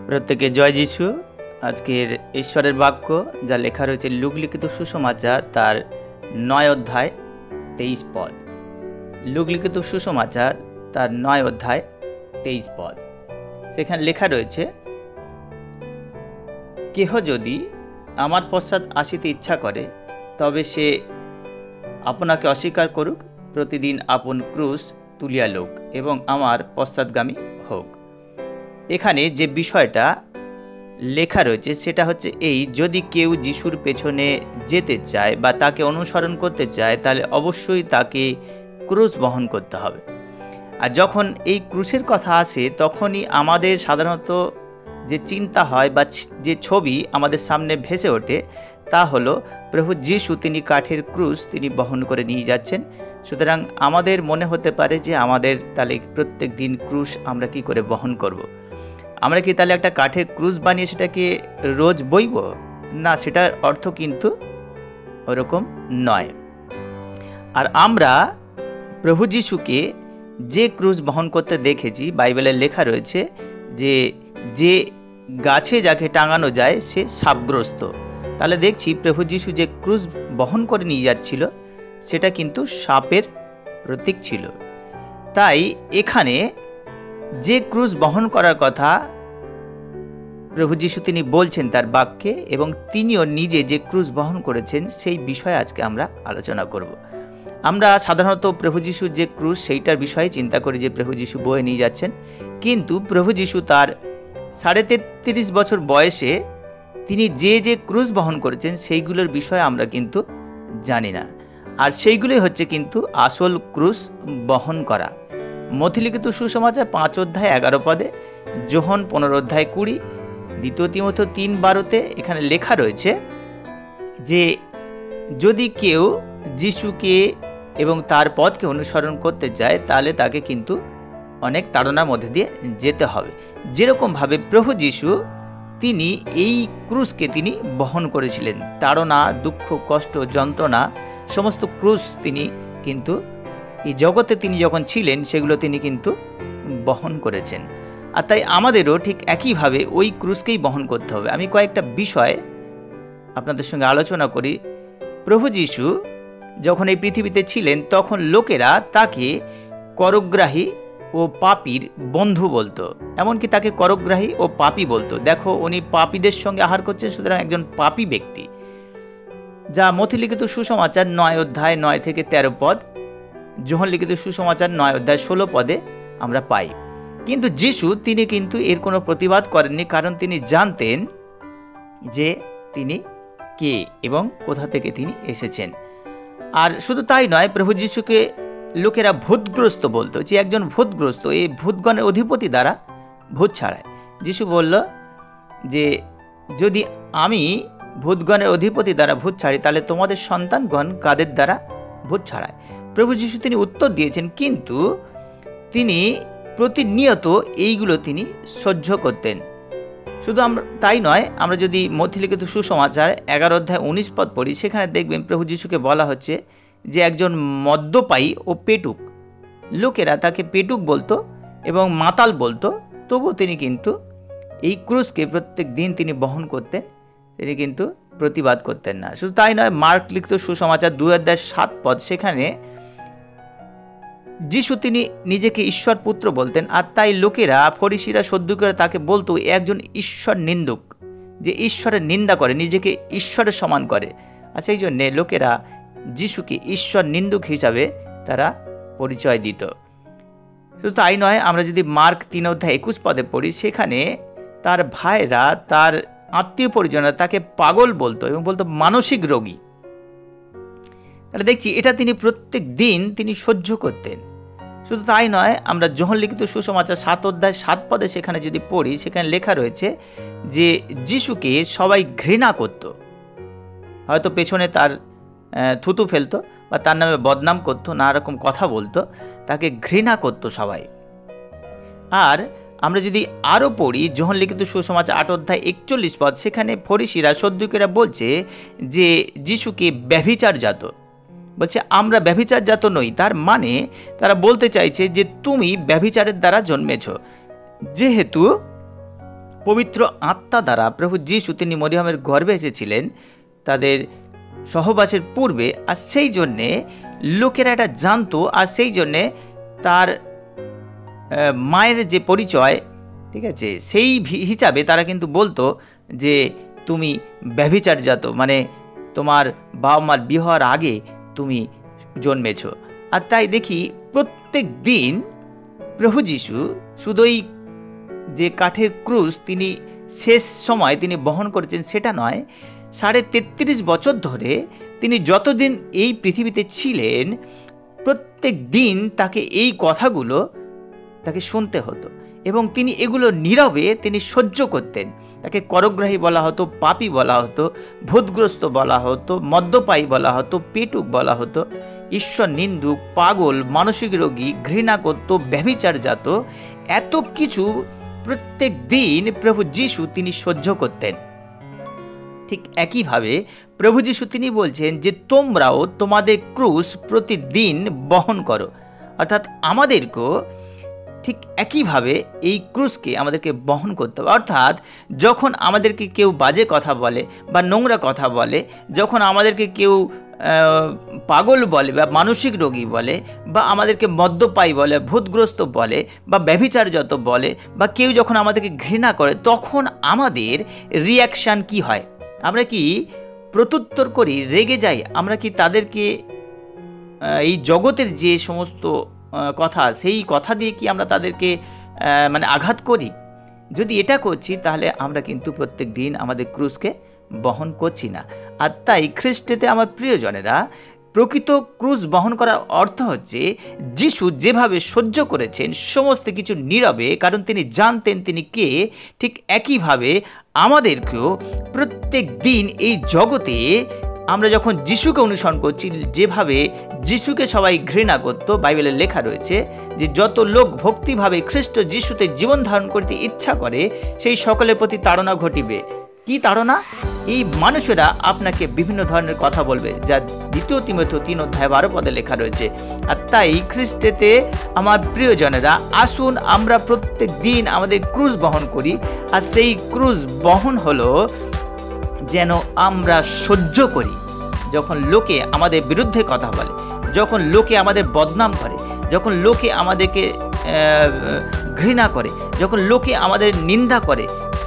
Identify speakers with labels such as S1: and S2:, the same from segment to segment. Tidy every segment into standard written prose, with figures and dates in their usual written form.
S1: প্রত্যেকে জয় যিশু। আজকের ঈশ্বরের বাক্য যা লেখা রয়েছে লুক লিখিত সুসমাচার তার 9 অধ্যায় 23 পদ। লুক লিখিত সুসমাচার তার 9 অধ্যায় 23 পদ। সেখানে লেখা রয়েছে, কেহ যদি আমার পশ্চাৎ আসিতে ইচ্ছা করে তবে সে আপনাকে অস্বীকার করুক, প্রতিদিন আপন ক্রুশ তুলিয়া লোক এবং আমার পশ্চাৎগামী হোক। এখানে যে বিষয়টা লেখা রয়েছে সেটা হচ্ছে এই, যদি কেউ যিশুর পেছনে যেতে চায় বা তাকে অনুসরণ করতে চায় তাহলে অবশ্যই তাকে ক্রুশ বহন করতে হবে। আর যখন এই ক্রুশের কথা আসে তখনই আমাদের সাধারণত যে চিন্তা হয় বা যে ছবি আমাদের সামনে ভেসে ওঠে তা হলো প্রভু যিশু তিনি কাঠের ক্রুশ তিনি বহন করে নিয়ে যাচ্ছেন। সুতরাং আমাদের মনে হতে পারে যে আমাদের তাহলে প্রত্যেক দিন ক্রুশ আমরা কি করে বহন করব। আমরা কি তাহলে একটা কাঠের ক্রুশ বানিয়ে সেটাকে রোজ বইব? না, সেটার অর্থ কিন্তু ওরকম নয়। আর আমরা প্রভু যিশুকে যে ক্রুশ বহন করতে দেখেছি, বাইবেলে লেখা রয়েছে যে যে গাছে যাকে টাঙানো যায় সে সাপগ্রস্ত। তাহলে দেখছি প্রভু যিশু যে ক্রুশ বহন করে নিয়ে যাচ্ছিল সেটা কিন্তু সাপের প্রতীক ছিল। তাই এখানে যে ক্রুশ বহন করার কথা প্রভু যিশু তিনি বলছেন তার বাক্যে, এবং তিনিও নিজে যে ক্রুশ বহন করেছেন সেই বিষয়ে আজকে আমরা আলোচনা করব। আমরা সাধারণত প্রভু যিশু যে ক্রুশ সেইটার বিষয়ে চিন্তা করি যে প্রভু যিশু বয়ে নিয়ে যাচ্ছেন, কিন্তু প্রভু যিশু তার 33.5 বছর বয়সে তিনি যে যে ক্রুশ বহন করেছেন সেইগুলোর বিষয়ে আমরা কিন্তু জানি না। আর সেইগুলোই হচ্ছে কিন্তু আসল ক্রুশ বহন করা। মথি লিখিত সুসমাচার 5 অধ্যায় 11 পদে, যোহন 15 অধ্যায় 20, 2 তিমথেও 3:12 এখানে লেখা রয়েছে যে যদি কেউ যিশুকে এবং তার পথকে অনুসরণ করতে চায় তাহলে তাকে কিন্তু অনেক তাড়নার মধ্যে দিয়ে যেতে হবে। যেরকমভাবে প্রভু যিশু তিনি এই ক্রুশকে তিনি বহন করেছিলেন, তাড়না, দুঃখ, কষ্ট, যন্ত্রণা, সমস্ত ক্রুশ তিনি কিন্তু এই জগতে তিনি যখন ছিলেন সেগুলো তিনি কিন্তু বহন করেছেন। আর তাই আমাদেরও ঠিক একইভাবে ওই ক্রুশকেই বহন করতে হবে। আমি কয়েকটা বিষয় আপনাদের সঙ্গে আলোচনা করি। প্রভু যিশু যখন এই পৃথিবীতে ছিলেন তখন লোকেরা তাকে করগ্রাহী ও পাপীর বন্ধু বলতো, এমনকি তাকে করগ্রাহী ও পাপী বলতো। দেখো, উনি পাপীদের সঙ্গে আহার করছেন, সুতরাং একজন পাপী ব্যক্তি, যা মথি লিখিত সুসমাচার 9 অধ্যায় 9 থেকে 13 পদ, যোহন লিখিত সুসমাচার 9 অধ্যায় 16 পদে আমরা পাই। কিন্তু যিশু তিনি কিন্তু এর কোনো প্রতিবাদ করেননি, কারণ তিনি জানতেন যে তিনি কে এবং কোথা থেকে তিনি এসেছেন। আর শুধু তাই নয়, প্রভু যিশুকে লোকেরা ভূতগ্রস্ত বলতো, যে একজন ভূতগ্রস্ত, এই ভূতগণের অধিপতি দ্বারা ভূত ছাড়ায়। যিশু বলল যে যদি আমি ভূতগণের অধিপতি দ্বারা ভূত ছাড়ি তাহলে তোমাদের সন্তানগণ কাদের দ্বারা ভূত ছাড়ায়? প্রভু যিশু তিনি উত্তর দিয়েছেন, কিন্তু তিনি প্রতিনিয়ত এইগুলো তিনি সহ্য করতেন। শুধু আমরা তাই নয়, আমরা যদি মথি লিখিত সুসমাচার 11 অধ্যায় 19 পদ পড়ি, সেখানে দেখবেন প্রভু যিশুকে বলা হচ্ছে যে একজন মদ্যপায়ী ও পেটুক, লোকেরা তাকে পেটুক বলতো এবং মাতাল বলতো, তবুও তিনি কিন্তু এই ক্রুশকে প্রত্যেক দিন তিনি বহন করতেন, তিনি কিন্তু প্রতিবাদ করতেন না। শুধু তাই নয়, মার্ক লিখিত সুসমাচার 2 অধ্যায় 7 পদ, সেখানে যিশু তিনি নিজেকে ঈশ্বর পুত্র বলতেন। আর তাই লোকেরা, ফরিসিরা, সদ্দুকীরা তাকে বলতো একজন ঈশ্বর নিন্দুক, যে ঈশ্বরের নিন্দা করে, নিজেকে ঈশ্বরের সমান করে। আর সেই জন্যে লোকেরা যিশুকে ঈশ্বর নিন্দুক হিসাবে তারা পরিচয় দিত। শুধু তাই নয়, আমরা যদি মার্ক 3 অধ্যায় 21 পদে পড়ি, সেখানে তার ভাইরা, তার আত্মীয় পরিজনরা তাকে পাগল বলতো এবং বলতো মানসিক রোগী। তাহলে দেখছি এটা তিনি প্রত্যেক দিন তিনি সহ্য করতেন। শুধু তাই নয়, আমরা যোহন লিখিত সুসমাচার 7 অধ্যায় 7 পদে সেখানে যদি পড়ি, সেখানে লেখা রয়েছে যে যিশুকে সবাই ঘৃণা করত, হয়তো পেছনে তার থুতু ফেলতো বা তার নামে বদনাম করতো, নানা রকম কথা বলতো, তাকে ঘৃণা করত সবাই। আর আমরা যদি আরও পড়ি যোহন লিখিত সুসমাচার 8 অধ্যায় 41 পদ, সেখানে ফরিসিরা, সদ্দুকীরা বলছে যে যিশুকে ব্যভিচারজাত, বলছে আমরা ব্যভিচারজাত নই। তার মানে তারা বলতে চাইছে যে তুমি ব্যভিচারের দ্বারা জন্মেছ, যেহেতু পবিত্র আত্মা দ্বারা প্রভু যিশু তিনি মরিয়মের গর্ভে এসেছিলেন তাদের সহবাসের পূর্বে, আর সেই জন্যে লোকেরা এটা জানতো, আর সেই জন্যে তার মায়ের যে পরিচয়, ঠিক আছে, সেই হিসাবে তারা কিন্তু বলতো যে তুমি ব্যভিচারজাত, মানে তোমার বাবা মার বিয়ে হওয়ার আগে তুমি জন্মেছ। আর তাই দেখি প্রত্যেক দিন প্রভু যিশু শুধুই যে কাঠের ক্রুশ তিনি শেষ সময় তিনি বহন করেছেন সেটা নয়, 33.5 বছর ধরে তিনি যতদিন এই পৃথিবীতে ছিলেন প্রত্যেক দিন তাকে এই কথাগুলো তাকে শুনতে হতো, এবং তিনি এগুলো নীরবে তিনি সহ্য করতেন। তাকে করগ্রাহী বলা হতো, পাপী বলা হতো, ভূতগ্রস্ত বলা হতো, মদ্যপায়ী বলা হতো, পেটুক বলা হতো, ঈশ্বর নিন্দুক, পাগল, মানসিক রোগী, ঘৃণা করত, ব্যভিচারজাত, এত কিছু প্রত্যেক দিন প্রভু যিশু তিনি সহ্য করতেন। ঠিক একইভাবে প্রভু যিশু তিনি বলছেন যে তোমরাও তোমাদের ক্রুশ প্রতিদিন বহন করো, অর্থাৎ আমাদেরকেও ঠিক একইভাবে এই ক্রুশকে আমাদেরকে বহন করতে হবে। অর্থাৎ যখন আমাদেরকে কেউ বাজে কথা বলে বা নোংরা কথা বলে, যখন আমাদেরকে কেউ পাগল বলে বা মানসিক রোগী বলে, বা আমাদেরকে মদ্যপায়ী বলে, ভূতগ্রস্ত বলে, বা ব্যভিচারজাত বলে, বা কেউ যখন আমাদেরকে ঘৃণা করে, তখন আমাদের রিয়াকশান কি হয়? আমরা কি প্রত্যুত্তর করি, রেগে যাই? আমরা কি তাদেরকে এই জগতের যে সমস্ত কথা, সেই কথা দিয়ে কি আমরা তাদেরকে মানে আঘাত করি? যদি এটা করছি তাহলে আমরা কিন্তু প্রত্যেক দিন আমাদের ক্রুশকে বহন করছি না। আর তাই খ্রিস্টেতে আমার প্রিয়জনেরা, প্রকৃত ক্রুশ বহন করার অর্থ হচ্ছে যিশু যেভাবে সহ্য করেছেন সমস্ত কিছু নীরবে, কারণ তিনি জানতেন তিনি কে, ঠিক একইভাবে আমাদেরকেও প্রত্যেক দিন এই জগতে আমরা যখন যিশুকে অনুসরণ করছি, যেভাবে যিশুকে সবাই ঘৃণা করত, বাইবেলে লেখা রয়েছে যে যত লোক ভক্তিভাবে খ্রিস্ট যিশুতে জীবন ধারণ করতে ইচ্ছা করে সেই সকলের প্রতি তাড়না ঘটিবে। কি তাড়না? এই মানুষেরা আপনাকে বিভিন্ন ধরনের কথা বলবে, যা 2 তিমথেয় 3:12 লেখা রয়েছে। আর তাই খ্রিস্টেতে আমার প্রিয়জনেরা, আসুন আমরা প্রত্যেক দিন আমাদের ক্রুশ বহন করি। আর সেই ক্রুশ বহন হলো যেন আমরা সহ্য করি যখন লোকে আমাদের বিরুদ্ধে কথা বলে, যখন লোকে আমাদের বদনাম করে, যখন লোকে আমাদেরকে ঘৃণা করে, যখন লোকে আমাদের নিন্দা করে,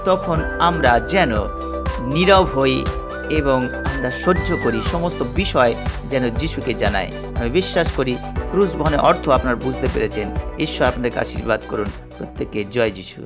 S1: তখন আমরা যেন নীরব হই এবং আমরা সহ্য করি, সমস্ত বিষয় যেন যিশুকে জানাই। আমি বিশ্বাস করি ক্রুশ বহনের অর্থ আপনারা বুঝতে পেরেছেন। ঈশ্বর আপনাদেরকে আশীর্বাদ করুন। প্রত্যেককে জয় যিশু।